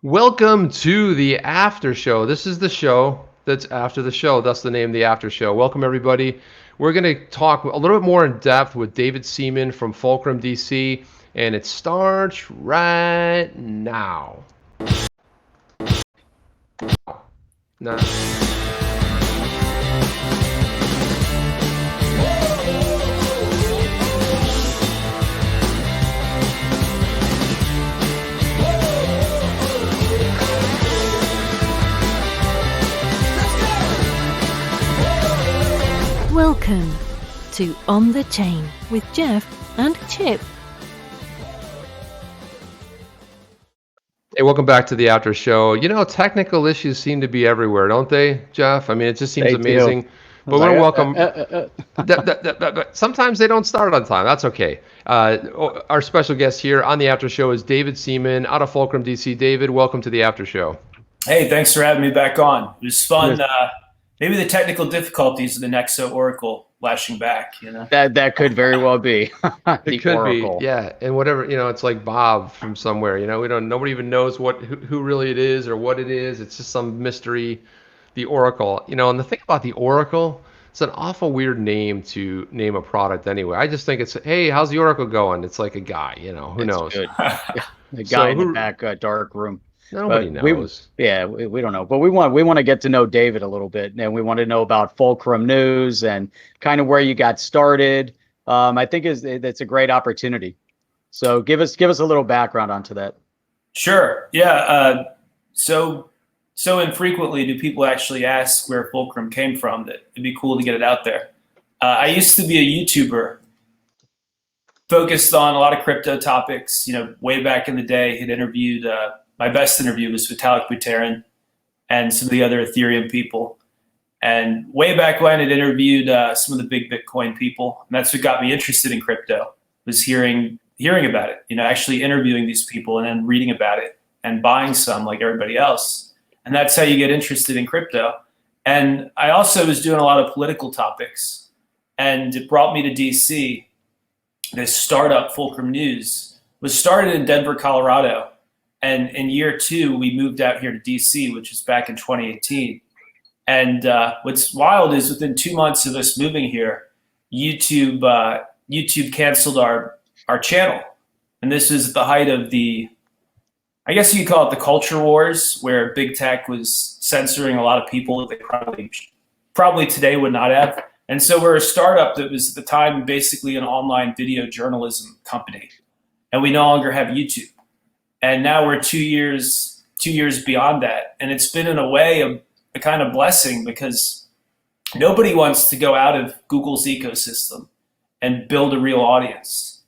Welcome to the after show. This is the show that's after the show. That's the name, the after show. Welcome, everybody. We're going to talk a little bit more in depth with David Seaman from Fulcrum, DC, and it starts right now. Now. Welcome to On the Chain with Jeff and Chip. Hey, welcome back to the after show. You know, technical issues seem to be everywhere, don't they, Jeff? I mean, it just seems They amazing. do. But we're welcome. Sometimes they don't start on time. That's okay. Our special guest here on the after show is David Seaman out of Fulcrum, DC. David, welcome to the after show. Hey, thanks for having me back on. It was fun. Maybe the technical difficulties of the Nexo Oracle lashing back, you know. That could very well be. It could Oracle. be, yeah. And whatever, it's like Bob from somewhere. Nobody even knows who really it is or what it is. It's just some mystery. The Oracle, and the thing about the Oracle, it's an awful weird name to name a product anyway. I just think it's, hey, how's the Oracle going? It's like a guy, who knows? Good. The guy in the back dark room. Nobody knows. We don't know, but we want to get to know David a little bit, and we want to know about Fulcrum News and kind of where you got started. I think that's a great opportunity. So give us a little background onto that. Sure. Yeah. So infrequently do people actually ask where Fulcrum came from that it'd be cool to get it out there. I used to be a YouTuber focused on a lot of crypto topics. Way back in the day, had interviewed. My best interview was Vitalik Buterin and some of the other Ethereum people. And way back when, it interviewed some of the big Bitcoin people. And that's what got me interested in crypto, was hearing about it, actually interviewing these people and then reading about it and buying some like everybody else. And that's how you get interested in crypto. And I also was doing a lot of political topics. And it brought me to DC. This startup, Fulcrum News, was started in Denver, Colorado. And in year 2, we moved out here to DC, which was back in 2018. And what's wild is within 2 months of us moving here, YouTube canceled our channel. And this was at the height of I guess you could call it the culture wars, where big tech was censoring a lot of people that they probably today would not have. And so we're a startup that was at the time basically an online video journalism company. And we no longer have YouTube. And now we're 2 years beyond that. And it's been in a way a kind of blessing, because nobody wants to go out of Google's ecosystem and build a real audience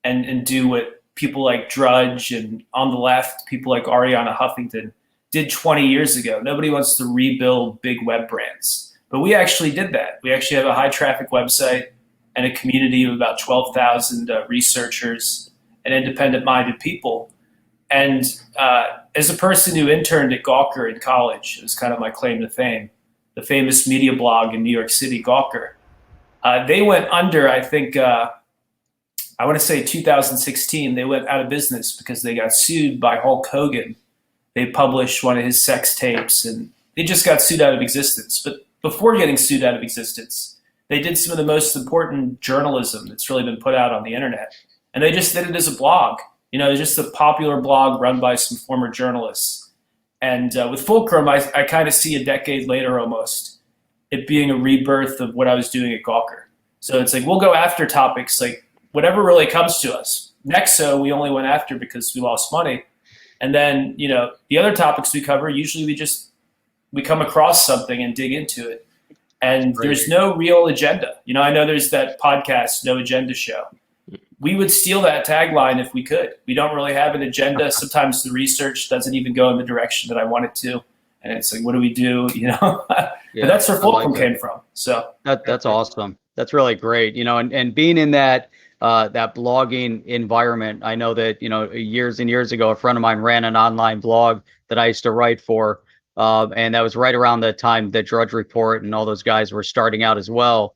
and do what people like Drudge and on the left, people like Ariana Huffington did 20 years ago. Nobody wants to rebuild big web brands. But we actually did that. We actually have a high traffic website and a community of about 12,000 researchers and independent minded people. And as a person who interned at Gawker in college, it was kind of my claim to fame, the famous media blog in New York City, Gawker. They went under, I think, I want to say 2016, they went out of business because they got sued by Hulk Hogan. They published one of his sex tapes, and they just got sued out of existence. But before getting sued out of existence, they did some of the most important journalism that's really been put out on the internet. And they just did it as a blog. Just a popular blog run by some former journalists. And with Fulcrum, I kind of see a decade later almost it being a rebirth of what I was doing at Gawker. So it's like, we'll go after topics like whatever really comes to us. Nexo, we only went after because we lost money. And then, the other topics we cover, usually we come across something and dig into it. And there's no real agenda. I know there's that podcast, No Agenda Show. We would steal that tagline if we could. We don't really have an agenda. Sometimes the research doesn't even go in the direction that I want it to. And it's like, what do we do? But that's where Fulcrum came from. So that's awesome. That's really great. And being in that blogging environment, I know that, years and years ago, a friend of mine ran an online blog that I used to write for. And that was right around the time that Drudge Report and all those guys were starting out as well.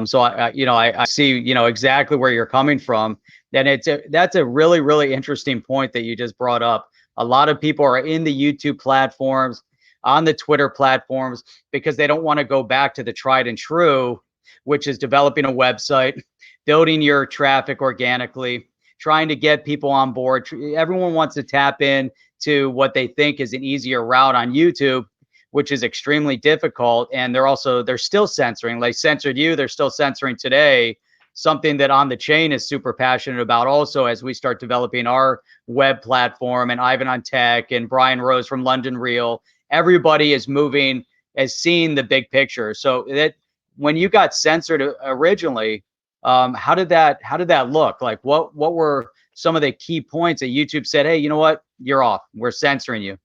So I see, exactly where you're coming from. And that's a really, really interesting point that you just brought up. A lot of people are in the YouTube platforms, on the Twitter platforms, because they don't want to go back to the tried and true, which is developing a website, building your traffic organically, trying to get people on board. Everyone wants to tap in to what they think is an easier route on YouTube, which is extremely difficult. And they're still censoring. They censored you, they're still censoring today. Something that On the Chain is super passionate about also, as we start developing our web platform, and Ivan on Tech and Brian Rose from London Real, everybody is moving, as seeing the big picture. So that when you got censored originally, how did that look? Like what were some of the key points that YouTube said, hey, you know what, you're off, we're censoring you?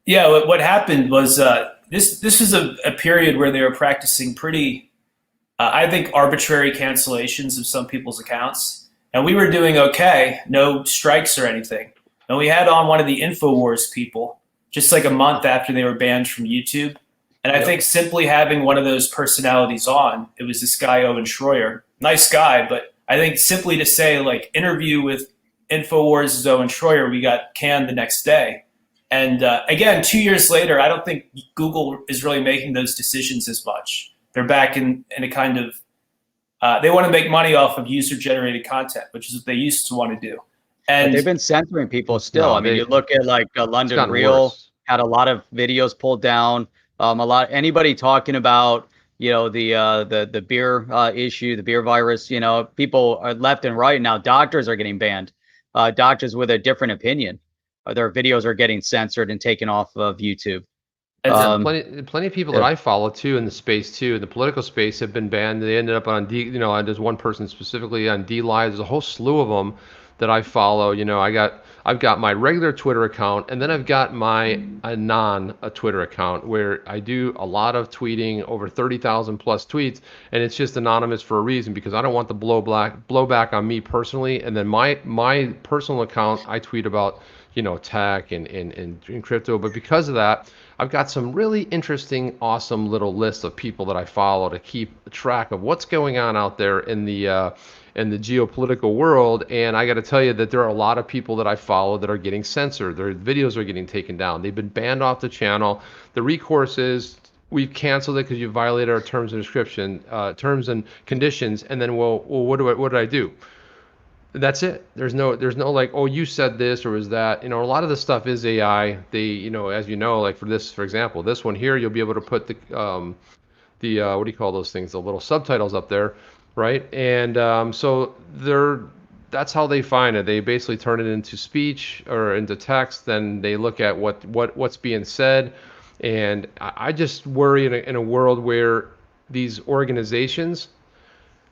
Yeah, what happened was this was a period where they were practicing pretty, I think, arbitrary cancellations of some people's accounts. And we were doing okay, no strikes or anything. And we had on one of the InfoWars people just like a month after they were banned from YouTube. And I think simply having one of those personalities on, it was this guy, Owen Schroyer, nice guy, but I think simply to say, like, interview with InfoWars' Owen Schroyer, we got canned the next day. And again, 2 years later, I don't think Google is really making those decisions as much. They're back in a kind of, they want to make money off of user-generated content, which is what they used to want to do. And but they've been censoring people still. No, I mean, you look at like London Real worse. had a lot of videos pulled down. Anybody talking about, the beer issue, the beer virus, people are left and right now. Doctors are getting banned. Doctors with a different opinion, their videos are getting censored and taken off of YouTube. Plenty of people that I follow too in the space too, in the political space, have been banned. They ended up on there's one person specifically on DLive. There's a whole slew of them that I follow. I've got my regular Twitter account, and then I've got my Twitter account where I do a lot of tweeting, over 30,000 plus tweets, and it's just anonymous for a reason, because I don't want the blowback on me personally. And then my personal account, I tweet about tech and crypto, but because of that, I've got some really interesting, awesome little lists of people that I follow to keep track of what's going on out there in the geopolitical world. And I got to tell you that there are a lot of people that I follow that are getting censored. Their videos are getting taken down. They've been banned off the channel. The recourse is we've canceled it because you violated our terms and conditions. And then, well, what did I do? That's it. There's no like, oh, you said this or was that. A lot of the stuff is AI. They, as like for example, this one here, you'll be able to put the what do you call those things? The little subtitles up there, right? And so that's how they find it. They basically turn it into speech or into text. Then they look at what's being said. And I just worry in a world where these organizations,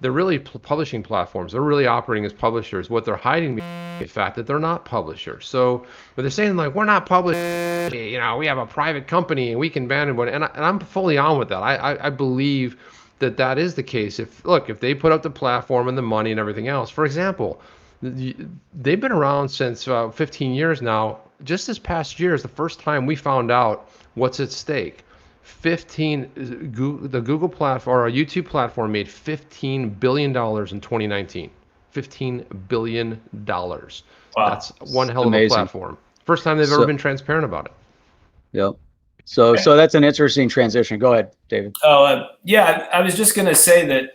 they're really publishing platforms. They're really operating as publishers. What they're hiding is the fact that they're not publishers. So when they're saying, like, we're not publishers, we have a private company and we can ban it, and I'm fully on with that. I believe that is the case. If they put up the platform and the money and everything else. For example, they've been around since 15 years now. Just this past year is the first time we found out what's at stake. The Google platform or YouTube platform made $15 billion in 2019. $15 billion. Wow. That's one hell of a platform. First time they've ever been transparent about it. Yep. So that's an interesting transition. Go ahead, David. Yeah, I was just going to say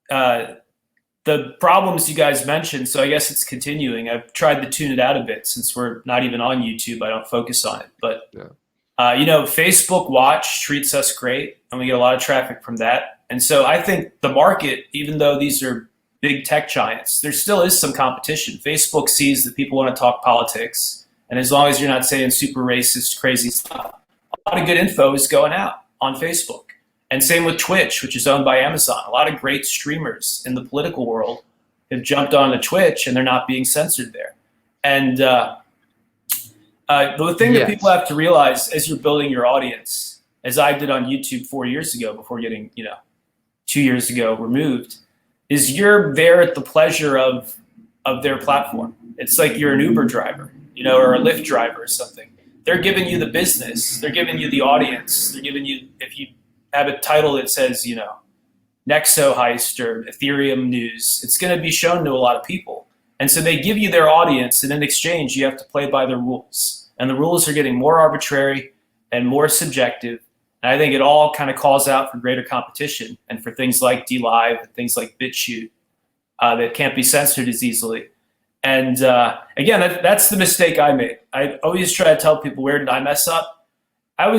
that the problems you guys mentioned, so I guess it's continuing. I've tried to tune it out a bit since we're not even on YouTube. I don't focus on it. But yeah. Facebook Watch treats us great, and we get a lot of traffic from that. And so I think the market, even though these are big tech giants, there still is some competition. Facebook sees that people want to talk politics, and as long as you're not saying super racist, crazy stuff, a lot of good info is going out on Facebook. And same with Twitch, which is owned by Amazon. A lot of great streamers in the political world have jumped onto Twitch, and they're not being censored there. And the thing that people have to realize as you're building your audience, as I did on YouTube 4 years ago before getting, 2 years ago removed, is you're there at the pleasure of their platform. It's like you're an Uber driver, or a Lyft driver or something. They're giving you the business. They're giving you the audience. They're giving you, if you have a title that says, Nexo heist or Ethereum news, it's going to be shown to a lot of people. And so they give you their audience, and in exchange, you have to play by their rules. And the rules are getting more arbitrary and more subjective. And I think it all kind of calls out for greater competition and for things like DLive and things like BitChute that can't be censored as easily. And again, that's the mistake I made. I always try to tell people, where did I mess up? I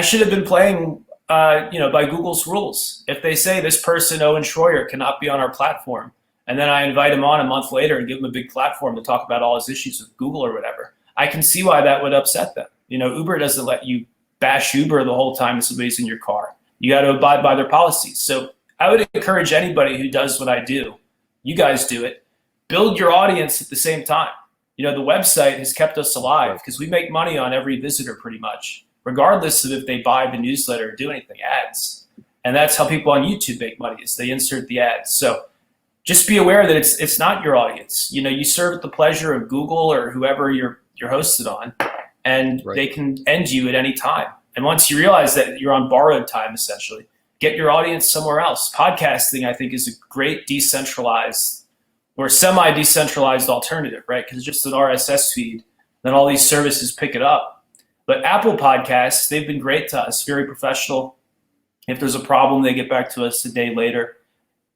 should have been playing by Google's rules. If they say this person, Owen Schroyer, cannot be on our platform, and then I invite him on a month later and give him a big platform to talk about all his issues with Google or whatever, I can see why that would upset them. Uber doesn't let you bash Uber the whole time somebody's in your car. You got to abide by their policies. So I would encourage anybody who does what I do, you guys do it, build your audience at the same time. The website has kept us alive because we make money on every visitor pretty much, regardless of if they buy the newsletter or do anything, ads. And that's how people on YouTube make money, is they insert the ads. So just be aware that it's not your audience. You serve at the pleasure of Google or whoever you're hosted on, and they can end you at any time. And once you realize that you're on borrowed time, essentially, get your audience somewhere else. Podcasting, I think, is a great decentralized or semi-decentralized alternative, right? Because it's just an RSS feed, then all these services pick it up. But Apple Podcasts, they've been great to us, very professional. If there's a problem, they get back to us a day later.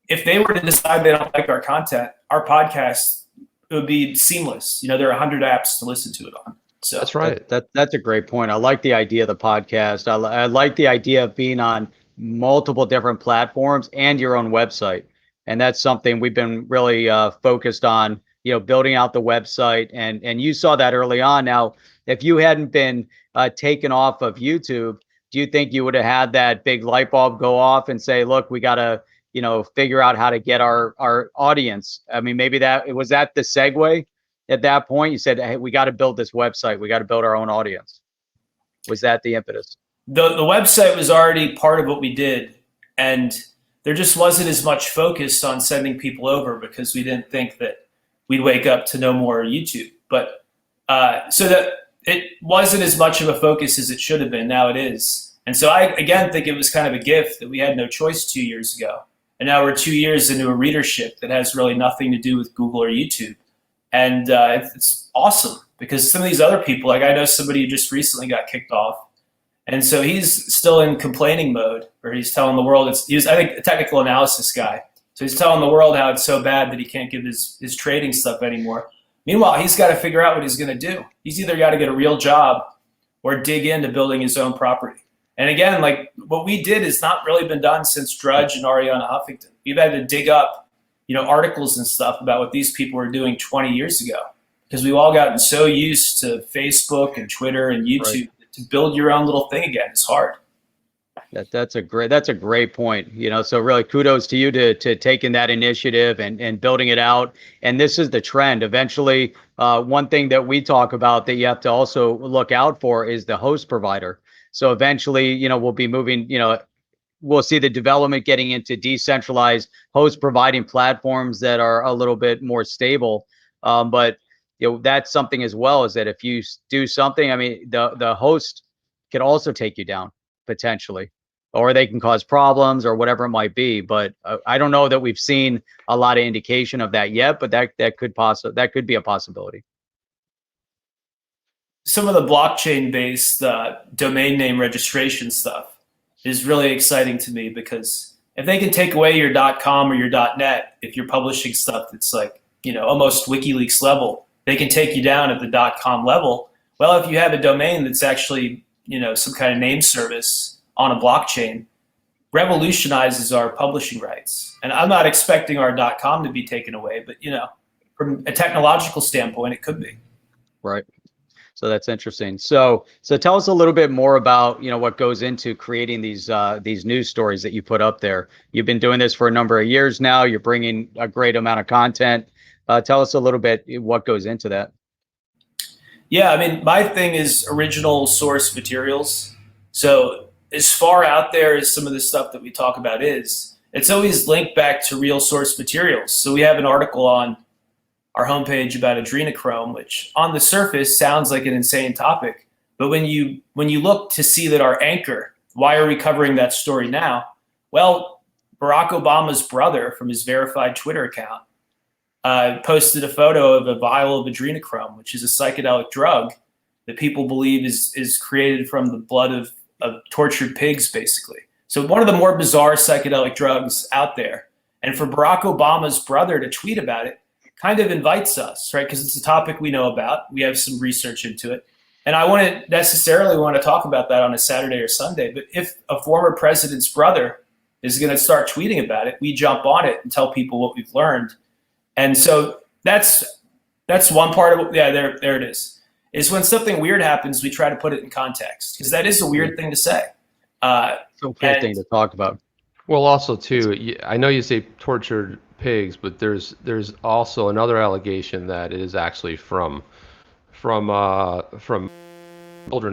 If they were to decide they don't like our content, our podcast, it would be seamless. There are 100 apps to listen to it on. So That's right. That's a great point. I like the idea of the podcast. I like the idea of being on multiple different platforms and your own website. And that's something we've been really focused on, building out the website. And you saw that early on. Now, if you hadn't been taken off of YouTube, do you think you would have had that big light bulb go off and say, look, we got to, figure out how to get our audience? I mean, maybe that was that the segue at that point? You said, hey, we got to build this website. We got to build our own audience. Was that the impetus? The website was already part of what we did. And there just wasn't as much focus on sending people over because we didn't think that we'd wake up to no more YouTube. But so that it wasn't as much of a focus as it should have been. Now it is. And so I, again, think it was kind of a gift that we had no choice 2 years ago. And now we're 2 years into a readership that has really nothing to do with Google or YouTube. And it's awesome because some of these other people, like I know somebody who just recently got kicked off. And so he's still in complaining mode where he's telling the world, he's, I think, a technical analysis guy. So he's telling the world how it's so bad that he can't give his trading stuff anymore. Meanwhile, he's got to figure out what he's going to do. He's either got to get a real job or dig into building his own property. And again, like what we did has not really been done since Drudge and Ariana Huffington. We've had to dig up, articles and stuff about what these people were doing 20 years ago because we've all gotten so used to Facebook and Twitter and YouTube. Right. To build your own little thing again is hard. That's a great point. So really kudos to you to taking that initiative and building it out. And this is the trend. Eventually, one thing that we talk about that you have to also look out for is the host provider. So eventually, we'll be moving, we'll see the development getting into decentralized host providing platforms that are a little bit more stable. But that's something as well, is that if you do something, I mean, the host can also take you down potentially, or they can cause problems or whatever it might be. But I don't know that we've seen a lot of indication of that yet, but that could be a possibility. Some of the blockchain-based domain name registration stuff is really exciting to me because if they can take away your .com or your .net, if you're publishing stuff that's like, almost WikiLeaks level, they can take you down at the .com level. Well, if you have a domain that's actually, some kind of name service on a blockchain, revolutionizes our publishing rights. And I'm not expecting our .com to be taken away, but, from a technological standpoint, it could be. Right. So that's interesting. So tell us a little bit more about, what goes into creating these news stories that you put up there. You've been doing this for a number of years now. You're bringing a great amount of content. Tell us a little bit what goes into that. Yeah, I mean, my thing is original source materials. So as far out there as some of the stuff that we talk about is, it's always linked back to real source materials. So we have an article on our homepage about adrenochrome, which on the surface sounds like an insane topic. But when you look to see that our anchor, why are we covering that story now? Well, Barack Obama's brother, from his verified Twitter account, posted a photo of a vial of adrenochrome, which is a psychedelic drug that people believe is created from the blood of tortured pigs, basically. So one of the more bizarre psychedelic drugs out there. And for Barack Obama's brother to tweet about it kind of invites us, right? Because it's a topic we know about. We have some research into it. And I wouldn't necessarily want to talk about that on a Saturday or Sunday, but if a former president's brother is going to start tweeting about it, we jump on it and tell people what we've learned. And so that's one part of it. Yeah, there it is when something weird happens, we try to put it in context, because that is a weird thing to say. So weird thing to talk about. Well, also too, I know you say tortured pigs, but there's also another allegation that it is actually from children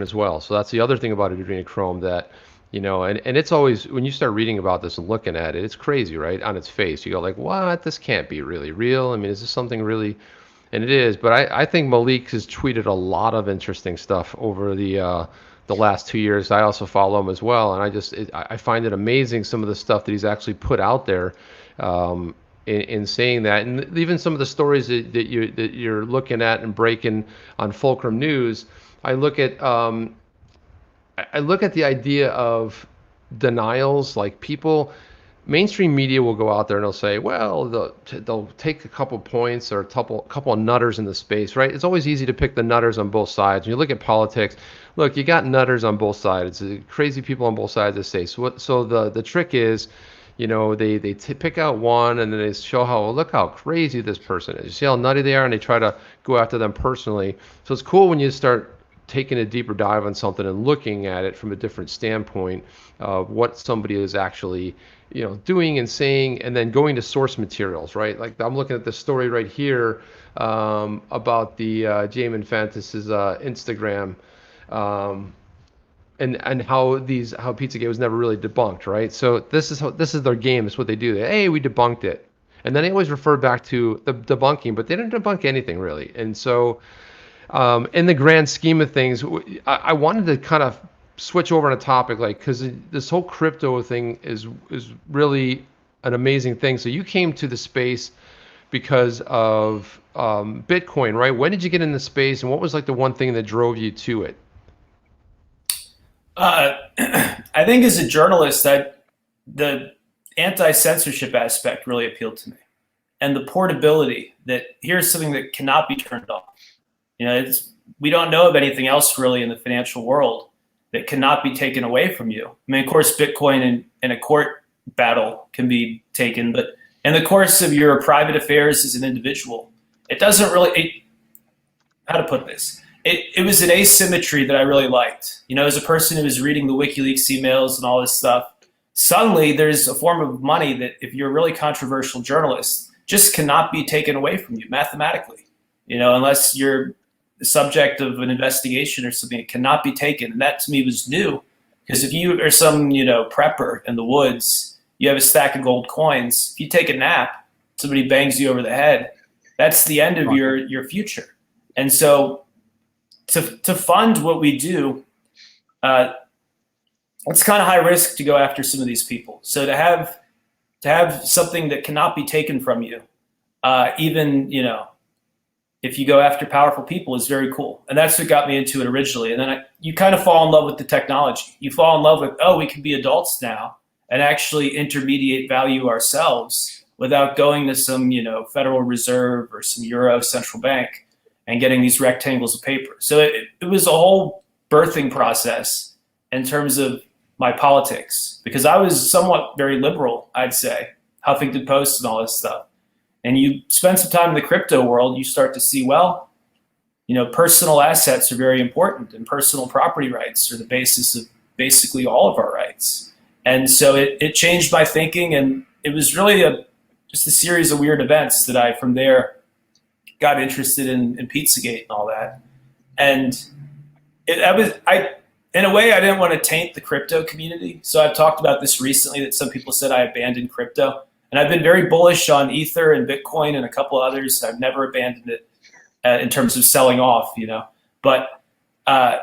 as well. So that's the other thing about adrenochrome that, and it's always, when you start reading about this and looking at it, it's crazy, right? On its face, you go like, what? This can't be really real. I mean, is this something really? And it is. But I think Malik has tweeted a lot of interesting stuff over the last 2 years. I also follow him as well, and I find it amazing, some of the stuff that he's actually put out there in saying that, and even some of the stories that you're looking at and breaking on Fulcrum News. I look at the idea of denials, like people. Mainstream media will go out there and they'll say, well, they'll take a couple points or a couple of nutters in the space, right? It's always easy to pick the nutters on both sides. When you look at politics, look, you got nutters on both sides. It's crazy people on both sides of the state. So the trick is, they pick out one and then they show look how crazy this person is. You see how nutty they are, and they try to go after them personally. So it's cool when you start taking a deeper dive on something and looking at it from a different standpoint of what somebody is actually doing and saying, and then going to source materials, right? Like I'm looking at the story right here about the Jamin Fantas's Instagram, and how Pizzagate was never really debunked, right? So this is their game. It's what they do. Hey, we debunked it, and then they always refer back to the debunking, but they didn't debunk anything really. And so, in the grand scheme of things, I wanted to kind of switch over on a topic, like, because this whole crypto thing is really an amazing thing. So you came to the space because of Bitcoin, right? When did you get in the space, and what was like the one thing that drove you to it? I think as a journalist, the anti-censorship aspect really appealed to me, and the portability, that here's something that cannot be turned off. We don't know of anything else really in the financial world that cannot be taken away from you. I mean, of course, Bitcoin in a court battle can be taken, but in the course of your private affairs as an individual, it doesn't really, how to put this? It was an asymmetry that I really liked. As a person who was reading the WikiLeaks emails and all this stuff, suddenly there's a form of money that, if you're a really controversial journalist, just cannot be taken away from you mathematically, unless you're the subject of an investigation or something. It cannot be taken. And that to me was new, because if you are some, prepper in the woods, you have a stack of gold coins. If you take a nap, somebody bangs you over the head, that's the end of your future. And so to fund what we do, it's kind of high risk to go after some of these people. So to have something that cannot be taken from you, even, if you go after powerful people, is very cool. And that's what got me into it originally. And then you kind of fall in love with the technology. You fall in love with, we can be adults now and actually intermediate value ourselves without going to some, Federal Reserve or some Euro central bank and getting these rectangles of paper. So it was a whole birthing process in terms of my politics, because I was somewhat very liberal, I'd say, Huffington Post and all this stuff. And you spend some time in the crypto world, you start to see, personal assets are very important, and personal property rights are the basis of basically all of our rights. And so it changed my thinking, and it was really just a series of weird events that I, from there, got interested in Pizzagate and all that. And in a way, I didn't want to taint the crypto community. So I've talked about this recently, that some people said I abandoned crypto. And I've been very bullish on Ether and Bitcoin and a couple others. I've never abandoned it in terms of selling off, But I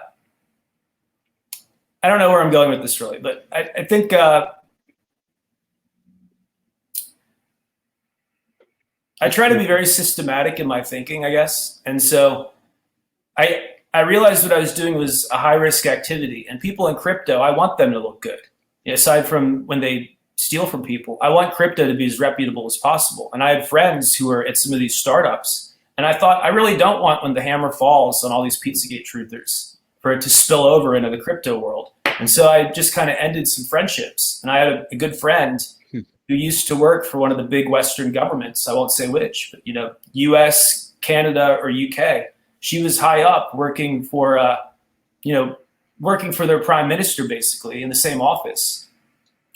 don't know where I'm going with this really. But I think I try to be very systematic in my thinking, I guess. And so I realized what I was doing was a high risk activity, and people in crypto, I want them to look good. Aside from when they steal from people, I want crypto to be as reputable as possible. And I had friends who were at some of these startups, and I thought, I really don't want, when the hammer falls on all these Pizzagate truthers, for it to spill over into the crypto world. And so I just kind of ended some friendships. And I had a good friend who used to work for one of the big Western governments. I won't say which, but US, Canada, or UK. She was high up working for working for their prime minister, basically, in the same office.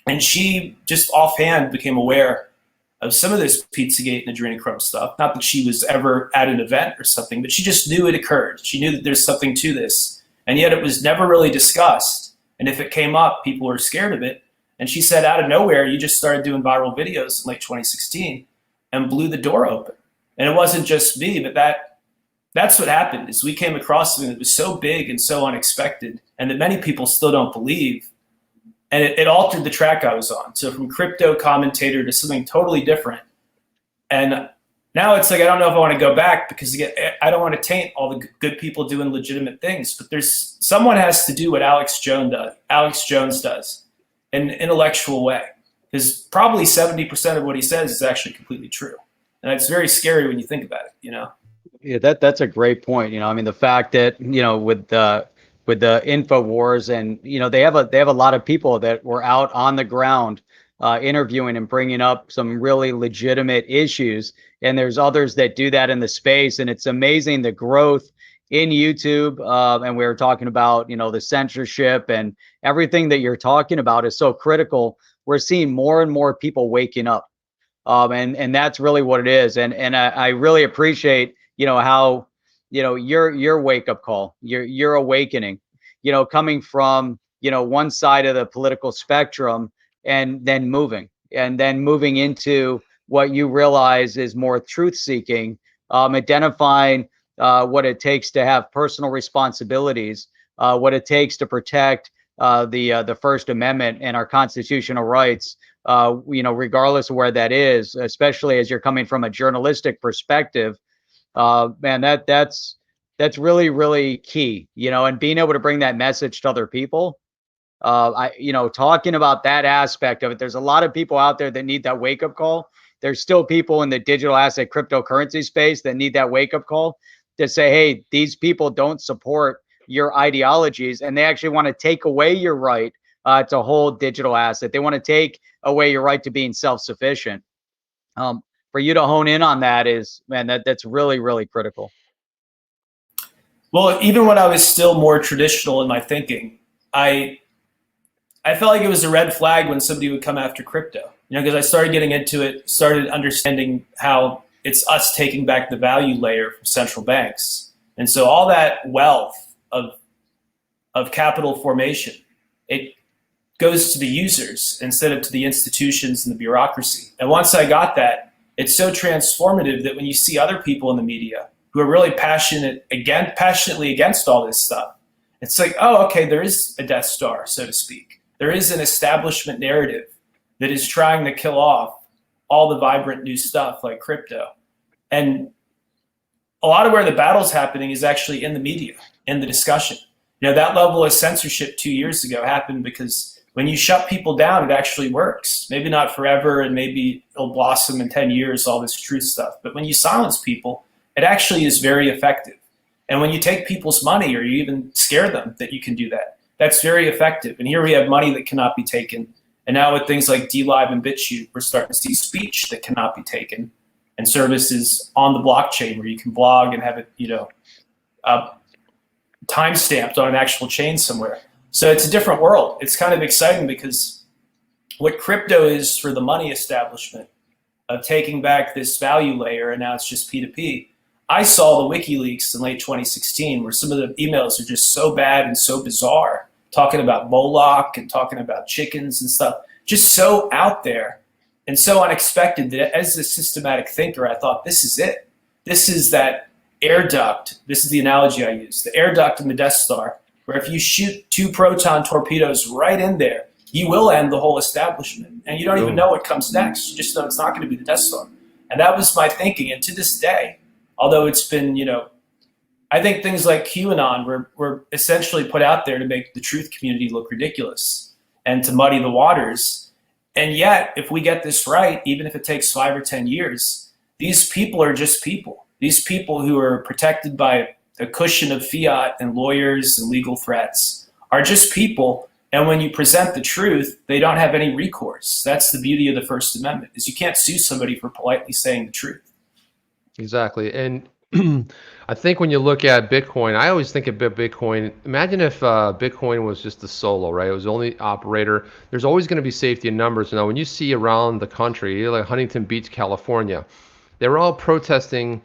And she just offhand became aware of some of this Pizzagate and adrenochrome stuff. Not that she was ever at an event or something, but she just knew it occurred. She knew that there's something to this. And yet it was never really discussed. And if it came up, people were scared of it. And she said, out of nowhere, you just started doing viral videos in late 2016 and blew the door open. And it wasn't just me, but that's what happened, is we came across something that was so big and so unexpected, and that many people still don't believe. And it altered the track I was on. So from crypto commentator to something totally different. And now it's like, I don't know if I want to go back, because again, I don't want to taint all the good people doing legitimate things, but someone has to do what Alex Jones does in an intellectual way, because probably 70% of what he says is actually completely true. And it's very scary when you think about it, Yeah, that's a great point. I mean, the fact that, with the InfoWars, and, they have a lot of people that were out on the ground interviewing and bringing up some really legitimate issues. And there's others that do that in the space. And it's amazing the growth in YouTube. And we were talking about, the censorship, and everything that you're talking about is so critical. We're seeing more and more people waking up. And that's really what it is. And I really appreciate, how, your wake up call, your awakening, coming from, one side of the political spectrum, and then moving into what you realize is more truth seeking, identifying what it takes to have personal responsibilities, what it takes to protect the First Amendment and our constitutional rights, regardless of where that is, especially as you're coming from a journalistic perspective. Man, that's really, really key, and being able to bring that message to other people. Talking about that aspect of it, there's a lot of people out there that need that wake up call. There's still people in the digital asset cryptocurrency space that need that wake up call to say, hey, these people don't support your ideologies, and they actually want to take away your right to hold digital asset. They want to take away your right to being self-sufficient. For you to hone in on that is, man, that's really, really critical. Well, even when I was still more traditional in my thinking, I felt like it was a red flag when somebody would come after crypto, because I started getting into it, started understanding how it's us taking back the value layer from central banks. And so all that wealth of capital formation, it goes to the users instead of to the institutions and the bureaucracy. And once I got that, it's so transformative that when you see other people in the media who are really passionately against all this stuff, it's like, oh, okay, there is a Death Star, so to speak. There is an establishment narrative that is trying to kill off all the vibrant new stuff like crypto. And a lot of where the battle's happening is actually in the media, in the discussion. That level of censorship 2 years ago happened because when you shut people down, it actually works. Maybe not forever, and maybe it'll blossom in 10 years, all this truth stuff. But when you silence people, it actually is very effective. And when you take people's money, or you even scare them that you can do that, that's very effective. And here we have money that cannot be taken. And now with things like DLive and BitChute, we're starting to see speech that cannot be taken, and services on the blockchain where you can blog and have it, time stamped on an actual chain somewhere. So it's a different world. It's kind of exciting, because what crypto is for the money establishment of taking back this value layer, and now it's just P2P. I saw the WikiLeaks in late 2016, where some of the emails are just so bad and so bizarre, talking about Moloch and talking about chickens and stuff, just so out there and so unexpected that as a systematic thinker, I thought, this is it. This is that air duct. This is the analogy I use, the air duct in the Death Star, where if you shoot 2 proton torpedoes right in there, you will end the whole establishment. And you don't even know what comes next. You just know it's not going to be the Death Star. And that was my thinking. And to this day, although it's been, I think things like QAnon were essentially put out there to make the truth community look ridiculous and to muddy the waters. And yet, if we get this right, even if it takes 5 or 10 years, these people are just people. These people who are protected by a cushion of fiat and lawyers and legal threats are just people. And when you present the truth, they don't have any recourse. That's the beauty of the First Amendment, is you can't sue somebody for politely saying the truth. Exactly. And I think when you look at Bitcoin, I always think about Bitcoin. Imagine if Bitcoin was just a solo, right? It was the only operator. There's always going to be safety in numbers. Now, when you see around the country, like Huntington Beach, California, they were all protesting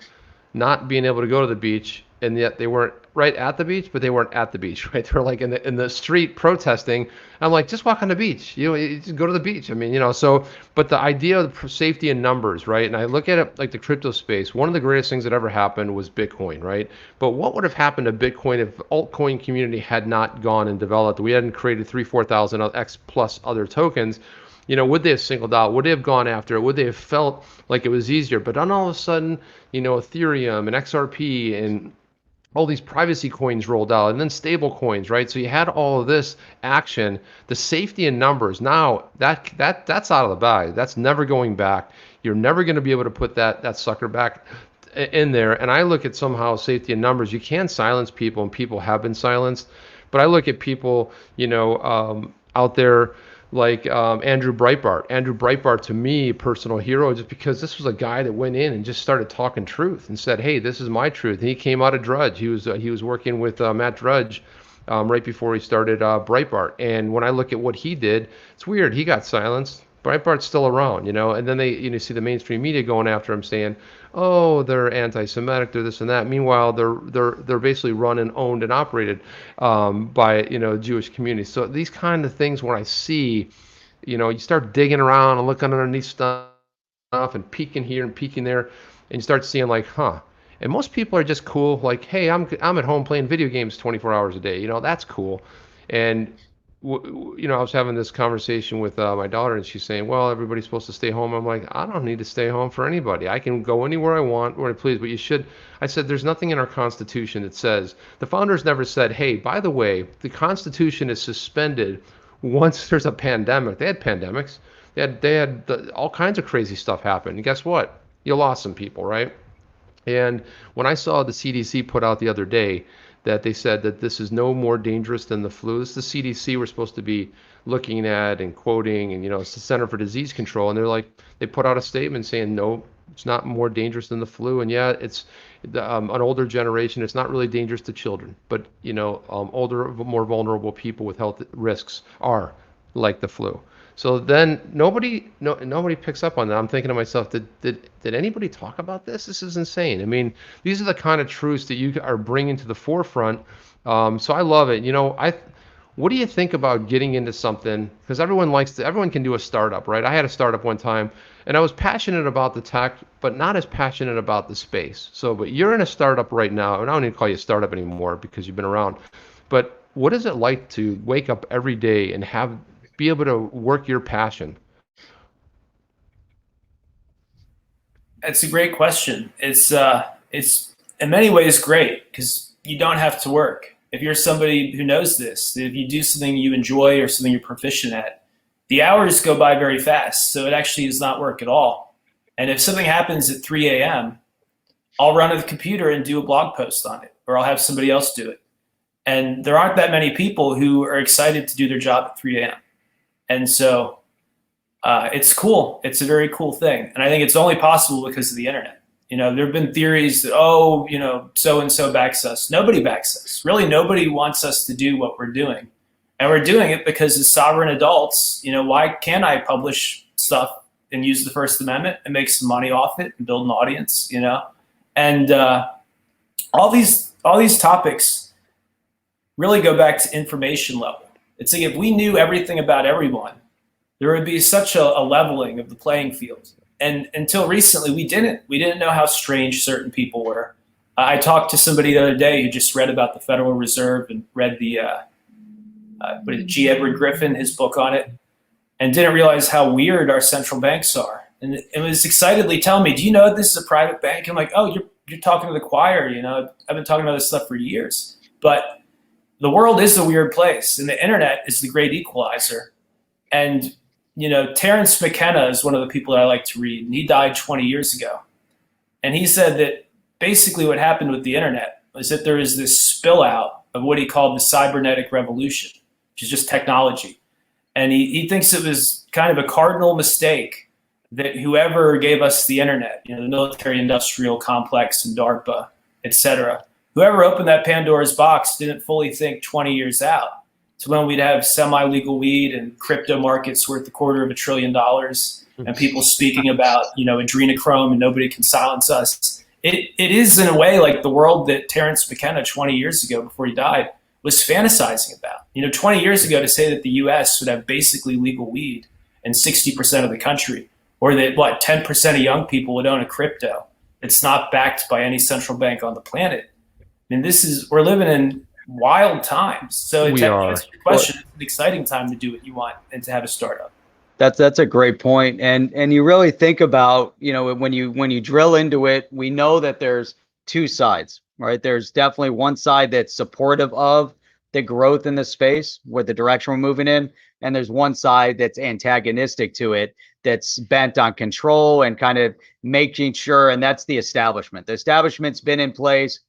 not being able to go to the beach, and yet they weren't right at the beach, but they weren't at the beach, right? They were like in the street protesting. I'm like, just walk on the beach, you just go to the beach. I mean, so, but the idea of safety in numbers, right? And I look at it like the crypto space. One of the greatest things that ever happened was Bitcoin, right? But what would have happened to Bitcoin if the altcoin community had not gone and developed? We hadn't created 4,000 X plus other tokens. Would they have singled out? Would they have gone after it? Would they have felt like it was easier? But then all of a sudden, Ethereum and XRP and all these privacy coins rolled out, and then stable coins, right? So you had all of this action, the safety in numbers. Now that's out of the bag. That's never going back. You're never going to be able to put that sucker back in there. And I look at somehow safety in numbers. You can silence people, and people have been silenced. But I look at people, out there like Andrew Breitbart. Andrew Breitbart, to me, personal hero, just because this was a guy that went in and just started talking truth and said, "Hey, this is my truth." And he came out of Drudge. He was working with Matt Drudge right before he started Breitbart. And when I look at what he did, it's weird. He got silenced. Breitbart's still around, and then they see the mainstream media going after him, saying, "Oh, they're anti-Semitic, they're this and that." Meanwhile, they're basically run and owned and operated by Jewish communities. So these kind of things, when I see, you start digging around and looking underneath stuff and peeking here and peeking there, and you start seeing like, huh. And most people are just cool, like, "Hey, I'm at home playing video games 24 hours a day. That's cool." And I was having this conversation with my daughter, and she's saying, "Well, everybody's supposed to stay home." I'm like, "I don't need to stay home for anybody. I can go anywhere I want, where I please, but you should." I said, "There's nothing in our Constitution that says," the founders never said, "Hey, by the way, the Constitution is suspended once there's a pandemic." They had pandemics. They had all kinds of crazy stuff happen. And guess what? You lost some people, right? And when I saw the CDC put out the other day that they said that this is no more dangerous than the flu. This is the CDC we're supposed to be looking at and quoting, and it's the Center for Disease Control, and they put out a statement saying, no, it's not more dangerous than the flu. And yeah, it's an older generation. It's not really dangerous to children, but older, more vulnerable people with health risks are like the flu. So then nobody picks up on that. I'm thinking to myself, did anybody talk about this? This is insane. I mean, these are the kind of truths that you are bringing to the forefront. So I love it. What do you think about getting into something? Because everyone can do a startup, right? I had a startup one time, and I was passionate about the tech, but not as passionate about the space. So, but you're in a startup right now, and I don't even call you a startup anymore because you've been around. But what is it like to wake up every day and be able to work your passion? It's a great question. It's in many ways great because you don't have to work. If you're somebody who knows this, if you do something you enjoy or something you're proficient at, the hours go by very fast. So it actually does not work at all. And if something happens at 3 a.m., I'll run to the computer and do a blog post on it, or I'll have somebody else do it. And there aren't that many people who are excited to do their job at 3 a.m. And so it's cool. It's a very cool thing. And I think it's only possible because of the internet. There have been theories that, so-and-so backs us. Nobody backs us. Really, nobody wants us to do what we're doing. And we're doing it because as sovereign adults, why can't I publish stuff and use the First Amendment and make some money off it and build an audience, And all these topics really go back to information level. It's like if we knew everything about everyone, there would be such a leveling of the playing field. And until recently, we didn't know how strange certain people were. I talked to somebody the other day who just read about the Federal Reserve and read the G. Edward Griffin, his book on it, and didn't realize how weird our central banks are and it was excitedly telling me, "Do you know this is a private bank?" I'm like, "Oh, you're talking to the choir." I've been talking about this stuff for years. But the world is a weird place, and the internet is the great equalizer. And Terence McKenna is one of the people that I like to read, and he died 20 years ago. And he said that basically what happened with the internet was that there is this spill out of what he called the cybernetic revolution, which is just technology. And he thinks it was kind of a cardinal mistake that whoever gave us the internet, the military industrial complex and DARPA, et cetera, whoever opened that Pandora's box didn't fully think 20 years out to when we'd have semi-legal weed and crypto markets worth $250 billion and people speaking about, adrenochrome and nobody can silence us. It is in a way like the world that Terence McKenna 20 years ago before he died was fantasizing about. 20 years ago to say that the US would have basically legal weed in 60% of the country, or that 10% of young people would own a crypto that's not backed by any central bank on the planet. I mean, we're living in wild times. So to answer your question, it's an exciting time to do what you want and to have a startup. That's a great point. And you really think about, when you drill into it, we know that there's two sides, right? There's definitely one side that's supportive of the growth in the space with the direction we're moving in. And there's one side that's antagonistic to it, that's bent on control and kind of making sure, and that's the establishment. The establishment's been in place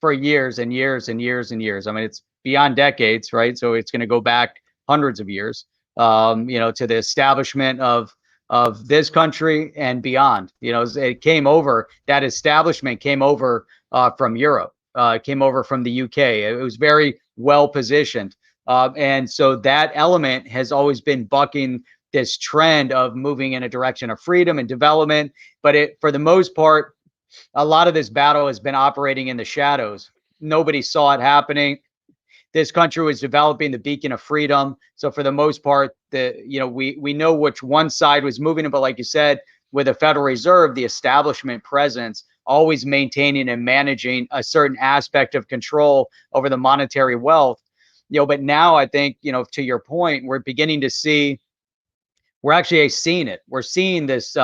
for years and years and years and years. I mean, it's beyond decades, right? So it's going to go back hundreds of years, to the establishment of this country and beyond. It came over, that establishment came over from Europe, came over from the UK. It was very well positioned. And so that element has always been bucking this trend of moving in a direction of freedom and development. But for the most part, a lot of this battle has been operating in the shadows. Nobody saw it happening. This country was developing the beacon of freedom. So for the most part, we know which one side was moving it. But like you said, with the Federal Reserve, the establishment presence, always maintaining and managing a certain aspect of control over the monetary wealth. But now I think, to your point, we're beginning to see, we're actually seeing it. We're seeing this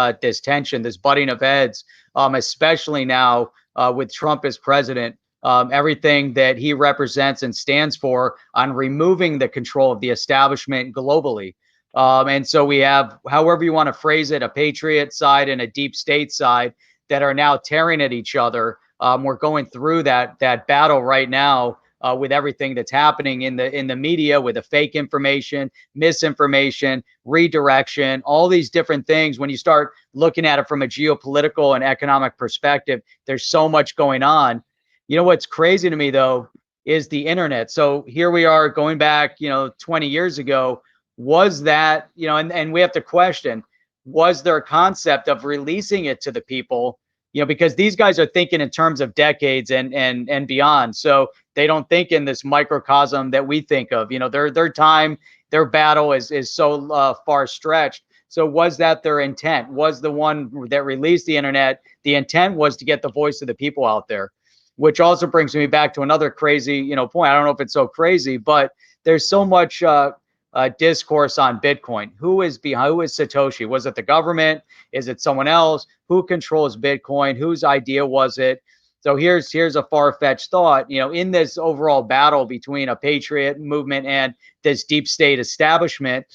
tension, this butting of heads, especially now with Trump as president. Everything that he represents and stands for on removing the control of the establishment globally. And so we have, however you want to phrase it, a patriot side and a deep state side that are now tearing at each other. We're going through that battle right now. With everything that's happening in the media, with the fake information, misinformation, redirection, all these different things. When you start looking at it from a geopolitical and economic perspective, there's so much going on. What's crazy to me though is the internet. So here we are going back, 20 years ago. Was that, and we have to question, was there a concept of releasing it to the people? Because these guys are thinking in terms of decades and beyond. So they don't think in this microcosm that we think of. Their time, their battle is so far stretched. So was that their intent? Was the one that released the internet, the intent was to get the voice of the people out there, which also brings me back to another crazy, point. I don't know if it's so crazy, but there's so much discourse on Bitcoin. Who is Satoshi? Was it the government? Is it someone else? Who controls Bitcoin? Whose idea was it? So here's a far-fetched thought. In this overall battle between a patriot movement and this deep state establishment,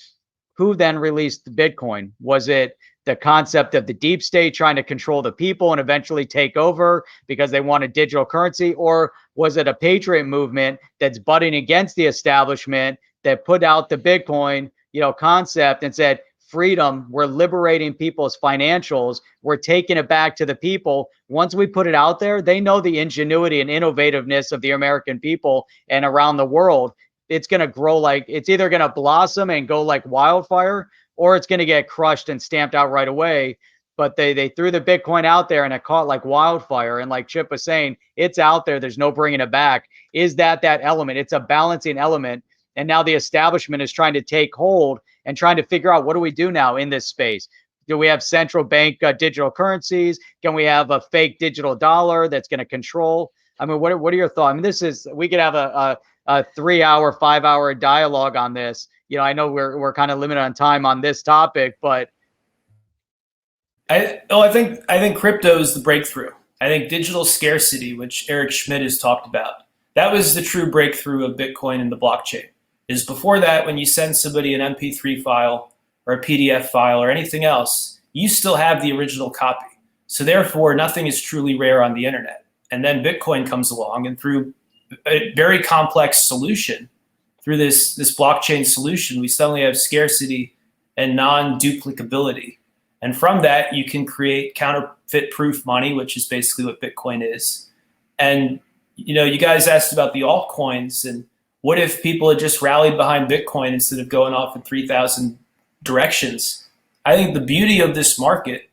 who then released the Bitcoin? Was it the concept of the deep state trying to control the people and eventually take over because they want a digital currency? Or was it a patriot movement that's butting against the establishment that put out the Bitcoin, concept and said, freedom, we're liberating people's financials, we're taking it back to the people. Once we put it out there, they know the ingenuity and innovativeness of the American people and around the world. It's going to grow it's either going to blossom and go like wildfire, or it's going to get crushed and stamped out right away. But they threw the Bitcoin out there and it caught like wildfire. And like Chip was saying, it's out there. There's no bringing it back. Is that element? It's a balancing element. And now the establishment is trying to take hold and trying to figure out, what do we do now in this space? Do we have central bank digital currencies? Can we have a fake digital dollar that's going to control? I mean, what are your thoughts? I mean, we could have a 3-hour, 5-hour dialogue on this. I know we're kind of limited on time on this topic, but I think crypto is the breakthrough. I think digital scarcity, which Eric Schmidt has talked about, that was the true breakthrough of Bitcoin and the blockchain. Is before that, when you send somebody an MP3 file or a PDF file or anything else, you still have the original copy. So therefore, nothing is truly rare on the internet. And then Bitcoin comes along, and through a very complex solution, through this blockchain solution, we suddenly have scarcity and non-duplicability. And from that, you can create counterfeit proof money, which is basically what Bitcoin is. And you guys asked about the altcoins, and what if people had just rallied behind Bitcoin instead of going off in 3,000 directions? I think the beauty of this market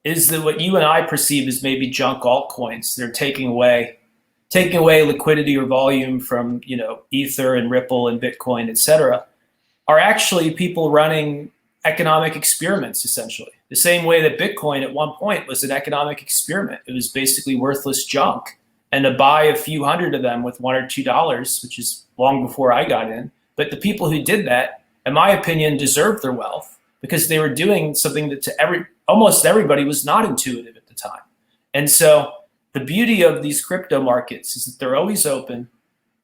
is that what you and I perceive as maybe junk altcoins, they're taking away liquidity or volume from Ether and Ripple and Bitcoin, et cetera, are actually people running economic experiments, essentially. The same way that Bitcoin at one point was an economic experiment. It was basically worthless junk. And to buy a few hundred of them with $1 or $2, which is long before I got in. But the people who did that, in my opinion, deserved their wealth because they were doing something that to almost everybody was not intuitive at the time. And so the beauty of these crypto markets is that they're always open.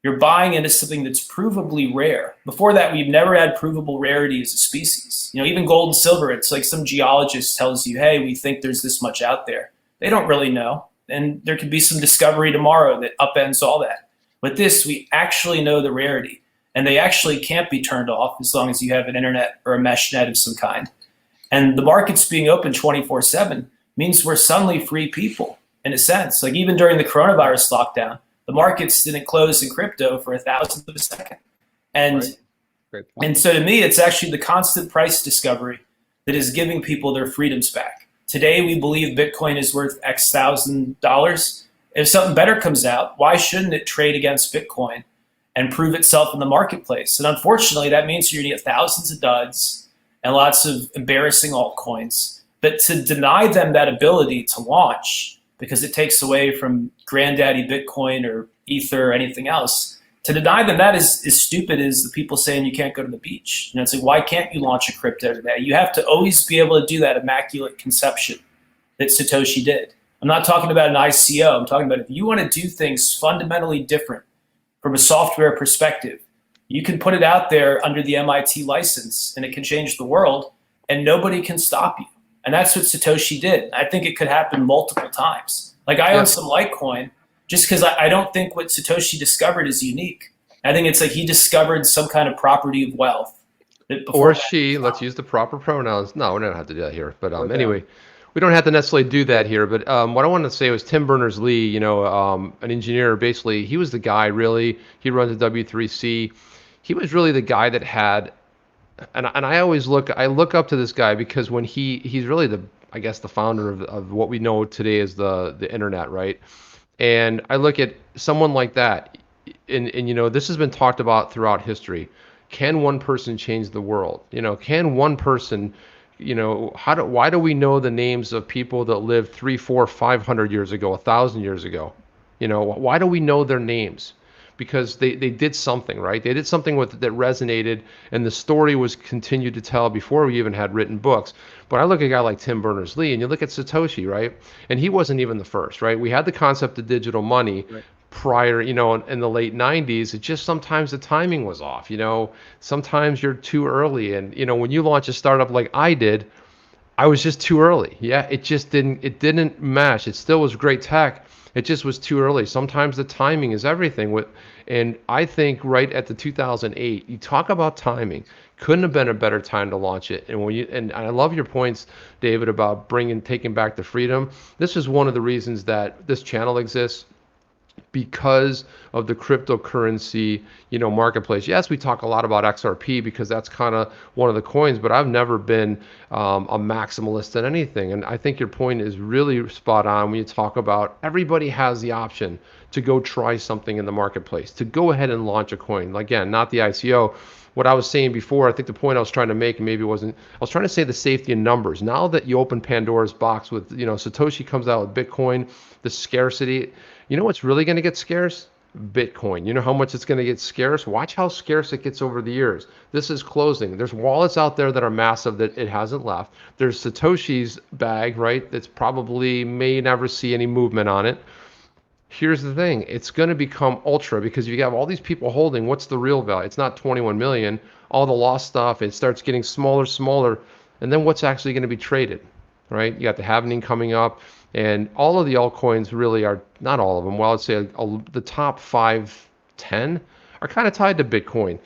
You're buying into something that's provably rare. Before that, we've never had provable rarity as a species. Even gold and silver, it's like some geologist tells you, hey, we think there's this much out there. They don't really know. And there could be some discovery tomorrow that upends all that. With this, we actually know the rarity. And they actually can't be turned off as long as you have an internet or a mesh net of some kind. And the markets being open 24/7 means we're suddenly free people, in a sense. Like even during the coronavirus lockdown, the markets didn't close in crypto for 1,000th of a second. And Right. Great point. and so to me, it's actually the constant price discovery that is giving people their freedoms back. Today, we believe Bitcoin is worth X $1,000. If something better comes out, why shouldn't it trade against Bitcoin and prove itself in the marketplace? And unfortunately, that means you're going to get thousands of duds and lots of embarrassing altcoins. But to deny them that ability to launch because it takes away from granddaddy Bitcoin or Ether or anything else, to deny them that is as stupid as the people saying you can't go to the beach. It's like, why can't you launch a crypto today? You have to always be able to do that immaculate conception that Satoshi did. I'm not talking about an ICO. I'm talking about if you want to do things fundamentally different from a software perspective, you can put it out there under the MIT license and it can change the world and nobody can stop you. And that's what Satoshi did. I think it could happen multiple times. Like I own some Litecoin just because I don't think what Satoshi discovered is unique. I think it's like he discovered some kind of property of wealth. Or she, let's use the proper pronouns. No, we don't have to do that here. But anyway, we don't have to necessarily do that here. But what I wanted to say was Tim Berners-Lee, an engineer, basically, he was the guy, really. He runs the W3C. He was really the guy that had, and I always look up to this guy because when he's really the founder of what we know today as the internet, right? And I look at someone like that, and this has been talked about throughout history. Can one person change the world? Can one person, why do we know the names of people that lived 300, 400, 500 years ago, 1,000 years ago? Why do we know their names? Because they did something, right? They did something that resonated, and the story was continued to tell before we even had written books. But I look at a guy like Tim Berners-Lee, and you look at Satoshi, right? And he wasn't even the first, right? We had the concept of digital money prior, in the late 90s. It just sometimes the timing was off, Sometimes you're too early. And, when you launch a startup like I did, I was just too early. Yeah, it didn't mesh. It still was great tech. It just was too early. Sometimes the timing is everything. And I think right at the 2008, you talk about timing. Couldn't have been a better time to launch it. And I love your points, David, about taking back the freedom. This is one of the reasons that this channel exists. Because of the cryptocurrency, marketplace. Yes, we talk a lot about XRP because that's kind of one of the coins, but I've never been a maximalist in anything. And I think your point is really spot on when you talk about everybody has the option to go try something in the marketplace, to go ahead and launch a coin. Again, not the ICO. What I was saying before, I think the point I was trying to make, maybe it wasn't, I was trying to say the safety in numbers. Now that you open Pandora's box with, Satoshi comes out with Bitcoin, the scarcity, what's really going to get scarce? Bitcoin. You know how much it's going to get scarce? Watch how scarce it gets over the years. This is closing. There's wallets out there that are massive that it hasn't left. There's Satoshi's bag, right? That's probably may never see any movement on it. Here's the thing. It's going to become ultra because you have all these people holding. What's the real value? It's not 21 million. All the lost stuff, it starts getting smaller. And then what's actually going to be traded, right? You got the halvening coming up. And all of the altcoins really are, not all of them, well, I'd say the top 5, 10 are kind of tied to Bitcoin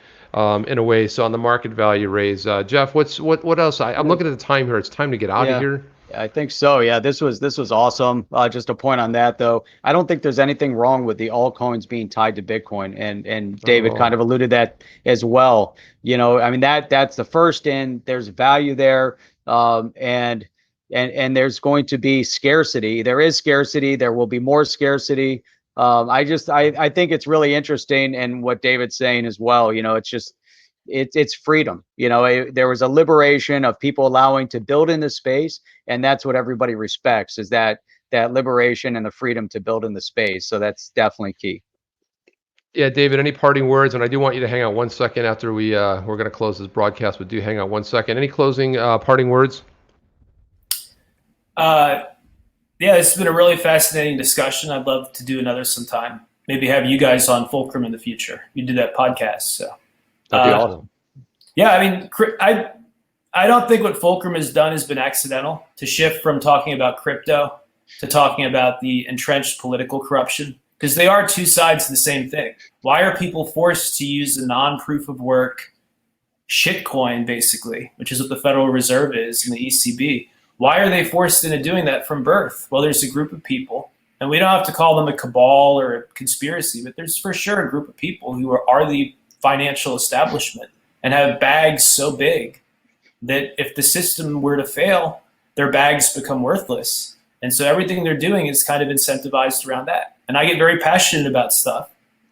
in a way. So on the market value raise, Jeff, what else? I'm looking at the time here. It's time to get out of here. I think so. Yeah, this was awesome. Just a point on that, though. I don't think there's anything wrong with the altcoins being tied to Bitcoin, and David kind of alluded that as well. You know, I mean that's the first in. There's value there, and there's going to be scarcity. There is scarcity. There will be more scarcity. I think it's really interesting, and what David's saying as well. You know, it's freedom. You know, there was a liberation of people allowing to build in the space, and that's what everybody respects, is that liberation and the freedom to build in the space. So that's definitely key. Yeah, David, any parting words? And I do want you to hang out 1 second after we're going to close this broadcast, but do hang out 1 second. Any closing parting words? Yeah, this has been a really fascinating discussion. I'd love to do another sometime. Maybe have you guys on Fulcrum in the future. You did that podcast, so. That'd be awesome. Yeah, I mean, I don't think what Fulcrum has done has been accidental, to shift from talking about crypto to talking about the entrenched political corruption, because they are two sides of the same thing. Why are people forced to use a non-proof of work shitcoin, basically, which is what the Federal Reserve is and the ECB? Why are they forced into doing that from birth? Well, there's a group of people, and we don't have to call them a cabal or a conspiracy, but there's for sure a group of people who are the financial establishment and have bags so big that if the system were to fail, their bags become worthless. And so everything they're doing is kind of incentivized around that. And I get very passionate about stuff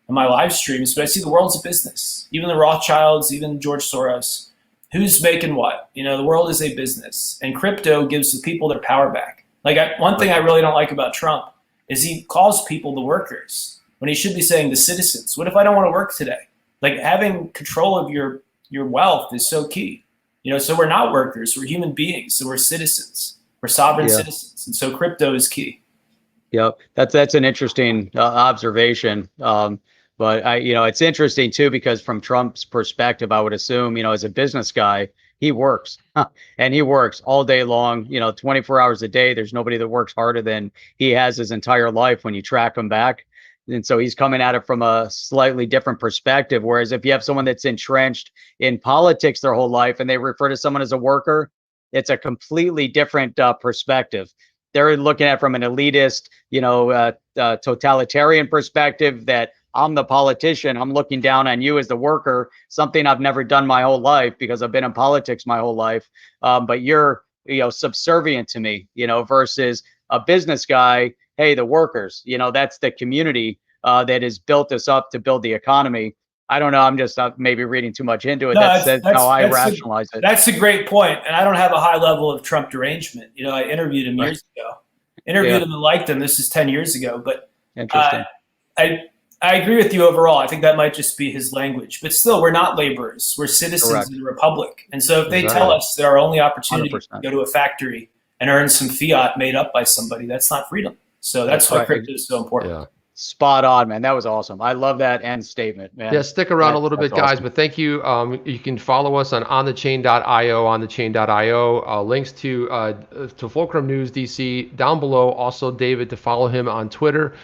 in my live streams, but I see the world's a business. Even the Rothschilds, even George Soros, who's making what? You know, the world is a business, and crypto gives the people their power back. Like one thing I really don't like about Trump is he calls people the workers when he should be saying the citizens. What if I don't want to work today? Like, having control of your wealth is so key. You know, so we're not workers, we're human beings, so we're citizens, we're sovereign citizens, and so crypto is key. Yep, that's an interesting observation. But it's interesting too, because from Trump's perspective, I would assume, you know, as a business guy, he works and he works all day long, 24 hours a day. There's nobody that works harder than he has his entire life when you track him back. And so he's coming at it from a slightly different perspective. Whereas if you have someone that's entrenched in politics their whole life and they refer to someone as a worker, it's a completely different perspective. They're looking at it from an elitist, totalitarian perspective, that I'm the politician. I'm looking down on you as the worker, something I've never done my whole life because I've been in politics my whole life. But you're, subservient to me, versus a business guy. Hey, the workers, that's the community that has built us up to build the economy. I don't know. I'm just maybe reading too much into it. No, that's how I rationalize it. That's a great point. And I don't have a high level of Trump derangement. I interviewed him years ago. Him and liked him. This is 10 years ago. But interesting. I agree with you overall. I think that might just be his language. But still, we're not laborers. We're citizens in a republic. And so if they tell us that our only opportunity 100%. Is to go to a factory and earn some fiat made up by somebody, that's not freedom. So that's why crypto is so important. Yeah. Spot on, man. That was awesome. I love that end statement, man. Yeah, stick around a little bit, guys. Awesome. But thank you. You can follow us on onthechain.io, onthechain.io. Links to Fulcrum News DC down below. Also, David, to follow him on Twitter.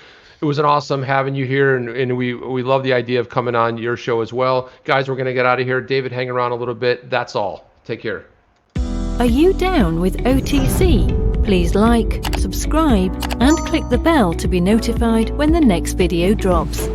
It was an awesome having you here, and we love the idea of coming on your show as well. Guys, we're going to get out of here. David, hang around a little bit. That's all. Take care. Are you down with OTC? Please like, subscribe, and click the bell to be notified when the next video drops.